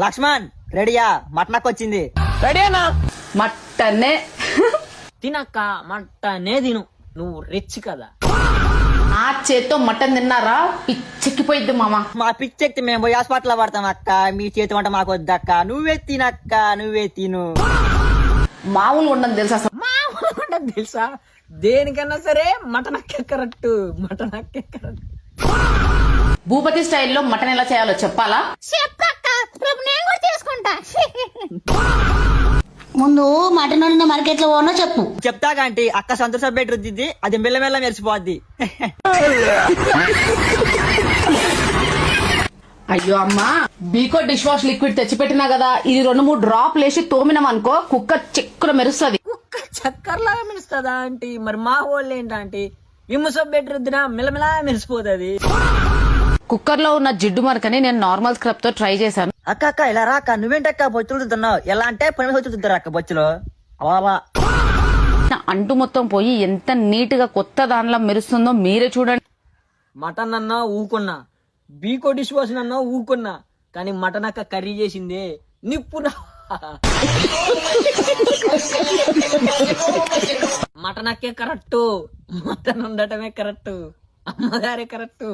లక్ష్మణ్ రెడీయా? మటనకు వచ్చింది. రెడీనా? మట్టనే తినక్క మటనే తిను, నువ్వు రిచ్ కదా. ఆ చేత్తో మటన్ తిన్నారా పిచ్చెక్కిపోయిద్ది మామ. మా పిచ్చెక్తి మేము పోయి హాస్పిటల్ పడతాం అక్క. మీ చేతి వంట మాకు వద్దక్క. నువ్వే తినక్క, నువ్వే తిను. మామూలు ఉండదు తెలుసా అసలు. మామూలుగా ఉండదు తెలుసా? దేనికన్నా సరే మటన్ అక్కే కరెక్ట్, మటన్ అక్కే కరెక్ట్. భూపతి స్టైల్లో మటన్ ఎలా చేయాలో చెప్పాలా? చెప్పక్క, రేపు నేను కూడా చేసుకుంటా. ముందు మటన్ వండిన మార్కెట్ లో ఓనో చెప్పు. చెప్తా కాంటి, అక్క సంతోష పెట్టి రుద్దిద్ది, అది మెల్లమెల్ల మెరిసిపోద్ది. అయ్యో అమ్మా, బీకో డిష్ వాష్ లిక్విడ్ తెచ్చిపెట్టినా కదా, ఇది 2-3 డ్రాప్ లేసి తోమినాం అనుకో కుక్కర్ చెక్కున మెరుస్తుంది. కుక్క చక్కర్లాగా మెరుస్తుందా ఆంటీ? మరి మా వాళ్ళు ఏంటంటే విమ్ము సబ్బు పెట్టి రుద్దినా మెల్లమెల్ల మెరిసిపోతుంది. కుక్కర్ లో ఉన్న జిడ్డు మరకని నేను నార్మల్ స్క్రబ్ తో ట్రై చేశాను. అక్క అక్క ఇలా రా అక్క. నువ్వేంటక్క బొచ్చులు రుద్దుతున్నావు? ఎలా అంటే పని మీద రుద్దుతారు అక్క బొచ్చులో. అలా నా అంటు మొత్తం పోయి ఎంత నీట్ గా కొత్త దానిలా మెరుస్తుందో మీరే చూడండి. మటన్ అన్నా ఊకున్నా, బీకో డిష్ వాష్ అన్నా ఊకున్నా, కానీ మటన్ అక్క కర్రీ చేసిందే నిప్పున. మటన్ అక్కే కరెక్ట్, మటన్ ఉండటమే కరెక్ట్, అమ్మగారే కరెక్ట్.